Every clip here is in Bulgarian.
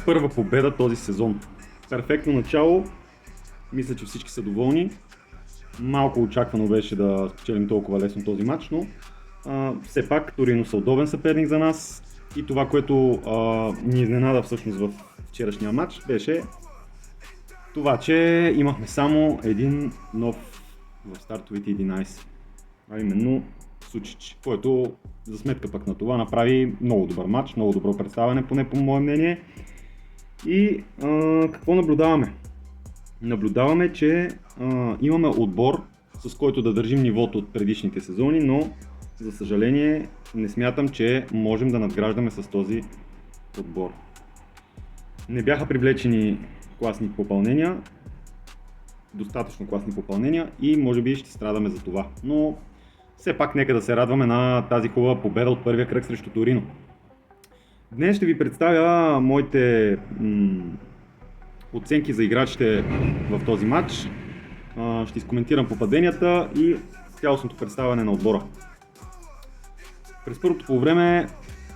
първа победа този сезон. Перфектно начало, мисля, че всички са доволни. Малко очаквано беше да спечелим толкова лесно този матч, но все пак Торино са удобен съперник за нас и това, което ни изненада всъщност в вчерашния матч, беше това, че имахме само един нов в стартовите 11, а именно Сучич, който за сметка пък на това направи много добър матч, много добро представяне, поне по мое мнение. И какво наблюдаваме? Наблюдаваме, че имаме отбор, с който да държим нивото от предишните сезони, но за съжаление не смятам, че можем да надграждаме с този отбор. Не бяха привлечени класни попълнения, достатъчно класни попълнения и може би ще страдаме за това. Но все пак нека да се радваме на тази хубава победа от първия кръг срещу Торино. Днес ще ви представя моите оценки за играчите в този матч. Ще изкоментирам попаденията и цялостното представяне на отбора. През първото полувреме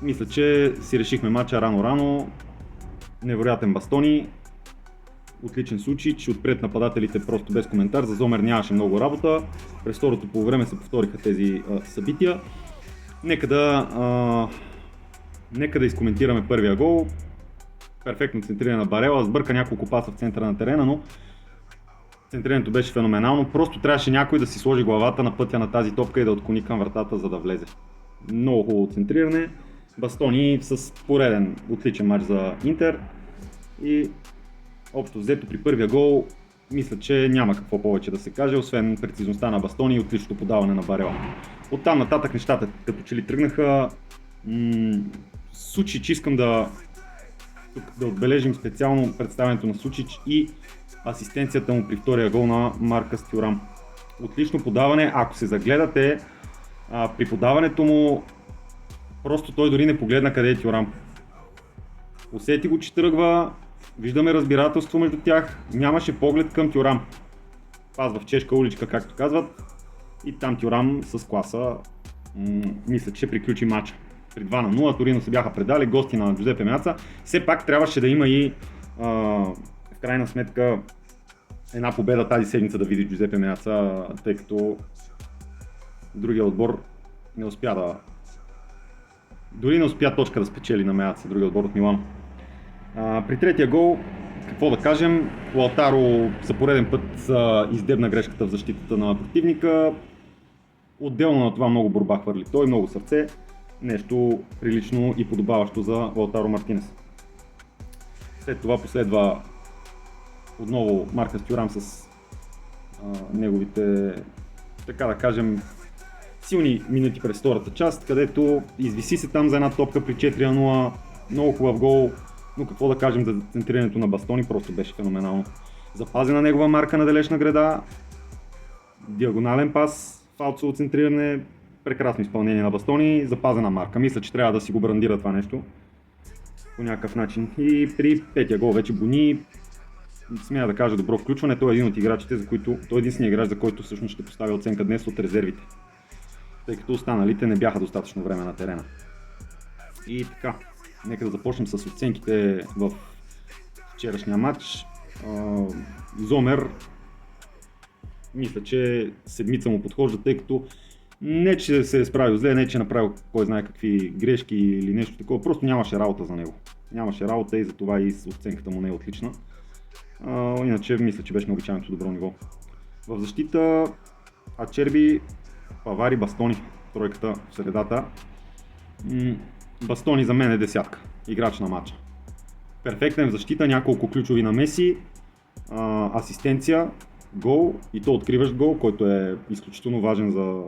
мисля, че си решихме матча рано. Невероятен Бастони, отличен Сучич, отпред нападателите просто без коментар, за Зомер нямаше много работа. През второто полувреме се повториха тези събития. Нека да изкоментираме първия гол. Перфектно центриране на Барела, сбърка няколко паса в центъра на терена, но центрирането беше феноменално. Просто трябваше някой да си сложи главата на пътя на тази топка и да отклони към вратата, за да влезе. Много хубаво центриране. Бастони с пореден отличен матч за Интер и общо взето при първия гол мисля, че няма какво повече да се каже, освен прецизността на Бастони и отличното подаване на Барела. Оттам нататък нещата като че ли тръгнаха. Сучич, искам да отбележим специално представянето на Сучич и асистенцията му при втория гол на Маркъс Тюрам. Отлично подаване, ако се загледате при подаването му, просто той дори не погледна къде е Тюрам. Усети го, че тръгва, виждаме разбирателство между тях, нямаше поглед към Тюрам. Пазва в чешка уличка, както казват, и там Тюрам с класа мисля, че приключи матча. При 2-0 Торино се бяха предали, гости на Джузепе Меаца. Все пак трябваше да има и в крайна сметка една победа тази седмица да види Джузепе Меаца, тъй като другия отбор не успя дори не успя точка да спечели на Меаца, другия отбор от Милано. При третия гол, какво да кажем, Лаутаро за пореден път издебна грешката в защитата на противника. Отделно на това много борба хвърли той, много сърце. Нещо прилично и подобаващо за Лаутаро Мартинес. След това последва отново Маркъс Тюрам с неговите, така да кажем, силни минути през втората част, където извиси се там за една топка при 4-0, много хубав гол, но какво да кажем за центрирането на Бастони, просто беше феноменално. Запазена негова марка на далечна града, диагонален пас, фалцово центриране, прекрасно изпълнение на Бастони, запазена марка. Мисля, че трябва да си го брандира това нещо по някакъв начин. И при петия гол вече Бони, смея да кажа, добро включване. Той е един от играчите, той е единственият играч, за който всъщност ще поставя оценка днес от резервите, тъй като останалите не бяха достатъчно време на терена. И така, нека да започнем с оценките в вчерашния матч. Зомер, мисля, че седмица му подхожда, тъй като не че се е справил зле, не че е направил кой знае какви грешки или нещо такова, просто нямаше работа за него. Нямаше работа и затова и оценката му не е отлична. Иначе мисля, че беше на обичайното добро ниво. В защита Ачерби, Павари, Бастони, тройката в средата. Бастони за мен е десятка, играч на матча. Перфектен в защита, няколко ключови намеси, асистенция, гол и то откриващ гол, който е изключително важен за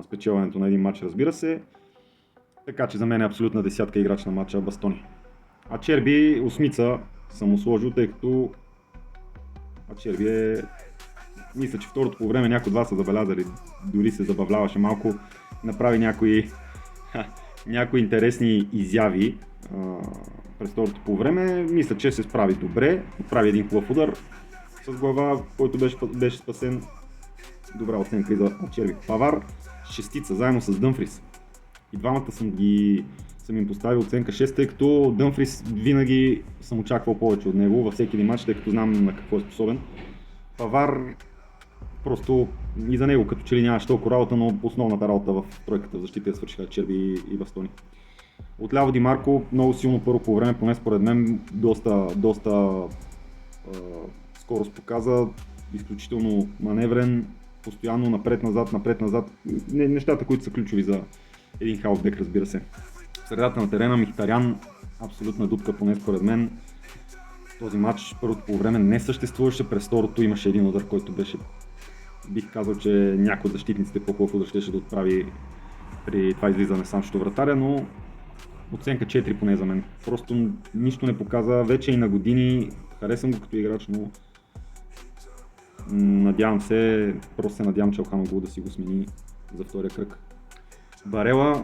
спечелването на един матч, разбира се. Така че за мен е абсолютна десятка играч на матча Бастони. Ачерби осмица съм му сложил, тъй като Ачерби е... Мисля, че второто по време някои от вас са забелязали, дори се забавляваше малко, направи някои интересни изяви през второто по време. Мисля, че се справи добре, прави един хубав удар с глава, който беше спасен. Добра оценка и за Ачерби. Павар, шестица, заедно с Дъмфрис. И двамата съм ги съм им поставил оценка 6, тъй като Дъмфрис винаги съм очаквал повече от него във всеки един мач, тъй като знам на какво е способен. Павар просто и за него като че ли нямаше толкова работа, но основната работа в тройката в защита я свършиха Черби и Бастони. Отляво Ди Марко много силно първо по време, поне според мен доста скорост показа, изключително маневрен, постоянно напред-назад, нещата, които са ключови за един халфбек, разбира се. В средата на терена Михтарян, абсолютна дупка, поне според мен. Този матч първото по време не съществуваше, през второто имаше един удар, който беше, бих казал, че някой от защитниците по-хубав удар ще да отправи при това излизане сам срещу вратаря, но оценка 4 поне за мен. Просто нищо не показа, вече и на години, харесвам го като играч, но просто се надявам Чалханогlu да си го смени за втория кръг. Барела,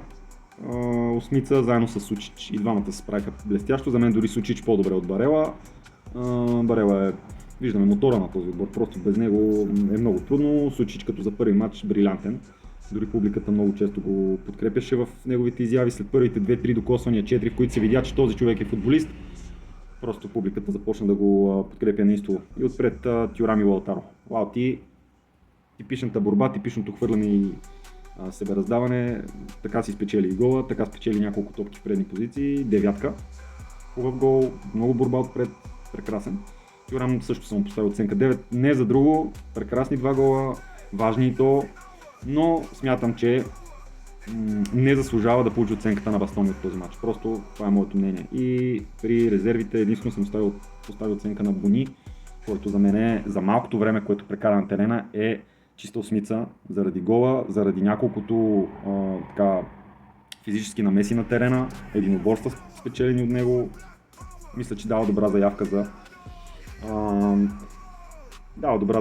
осмица, заедно с Сучич. И двамата се справиха блестящо. За мен дори Сучич по-добре от Барела. Барела виждаме мотора на този отбор, просто без него е много трудно. Сучич като за първи матч брилянтен. Дори публиката много често го подкрепяше в неговите изяви след първите 2-3 докосвания, 4, в които се видя, че този човек е футболист. Просто публиката започна да го подкрепя неистово. И отпред Тюрам и Лаутаро. Лаути, типичната борба, типичното хвърляне и себераздаване, така си спечели и гола, така спечели няколко топки в предни позиции, девятка. Хубав гол, много борба отпред, прекрасен. Тюрам също съм поставил оценка 9, не за друго, прекрасни два гола, важни и то, но смятам, че не заслужава да получи оценката на Бастони от този матч. Просто това е моето мнение. И при резервите единствено съм поставил оценка на Бони, който за мен е за малкото време, което прекара на терена, е чиста осмица заради гола, заради няколкото физически намеси на терена, единоборства спечелени от него. Мисля, че дава добра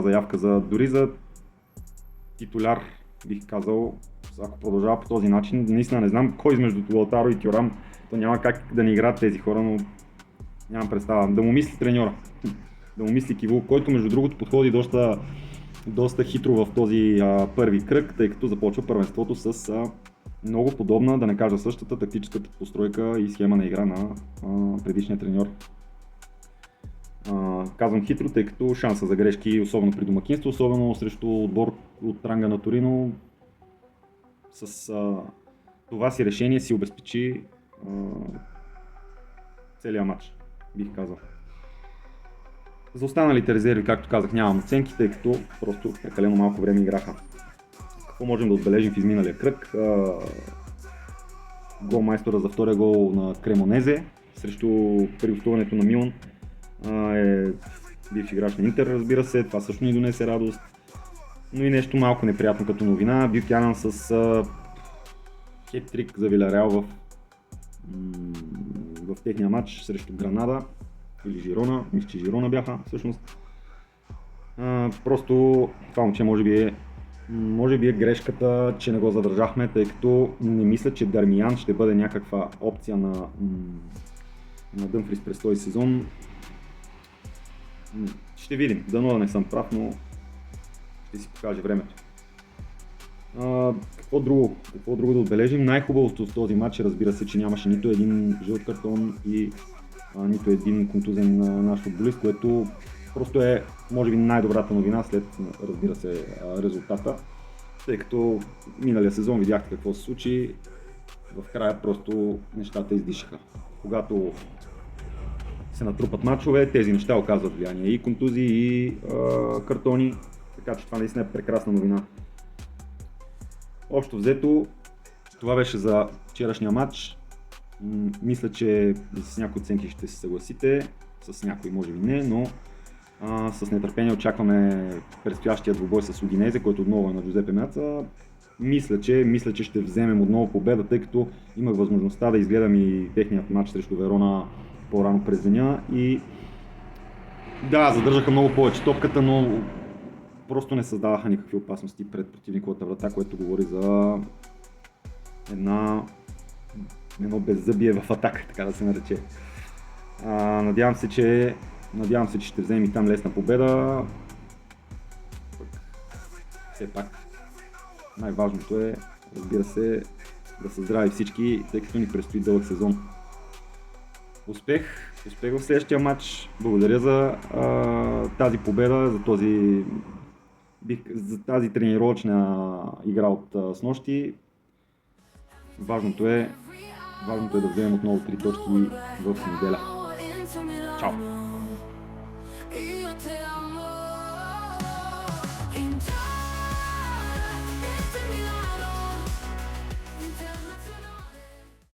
заявка дори за титуляр, бих казал, ако продължава по този начин. Наистина не знам кой измежду Лаутаро и Тюрам, то няма как да не играят тези хора, но нямам представа. Да му мисли треньора, да му мисли Кивул, който между другото подходи доста хитро в този първи кръг, тъй като започва първенството с много подобна, да не кажа същата, тактическата постройка и схема на игра на предишния треньор. Казвам хитро, тъй като шанса за грешки, особено при домакинство, особено срещу отбор от ранга на Торино, с това си решение си обезпечи целият матч, бих казал. За останалите резерви, както казах, нямам оценки, тъй като просто прекалено малко време играха. Какво можем да отбележим в изминалия кръг? Голмайстора за втория гол на Кремонезе срещу приготуването на Милан е бивш играч на Интер, разбира се, това също ни донесе радост. Но и нещо малко неприятно като новина, Бюкянан с хет-трик за Вилареал в техния матч срещу Гранада или Жирона, мисля, че Жирона бяха всъщност. Просто това момче може би е грешката, че не го задържахме, тъй като не мисля, че Дармиян ще бъде някаква опция на Дъмфрис през този сезон. Ще видим, дано да не съм прав, но ще си покаже времето. Какво друго да отбележим? Най-хубавото в този матч, разбира се, че нямаше нито един жълт картон и нито един контузен наш футболист, което просто е, може би, най-добрата новина след, разбира се, резултата. Тъй като миналия сезон видяхте какво се случи, в края просто нещата издишаха. Когато се натрупат мачове, тези неща оказват влияние и контузии, и картони, така че това наистина е прекрасна новина. Общо взето, това беше за вчерашния матч. Мисля, че с някои оценки ще се съгласите, с някои може би не, но с нетърпение очакваме предстоящия двубой с Удинезе, който отново е на Джузепе Меаца. Мисля, че ще вземем отново победа, тъй като имах възможността да изгледам и техният матч срещу Верона по-рано през деня и да, задържаха много повече топката, но просто не създаваха никакви опасности пред противниковата врата, което говори за едно беззъбие в атака, така да се нарече. Надявам се, че ще вземем и там лесна победа. Все пак най-важното е, разбира се, Да са здрави всички, тъй като ни предстои дълъг сезон. Успех в следващия матч. Благодаря за тази победа, за тази тренировъчна игра от снощи. Важното е да вземем отново 3 точки в неделя.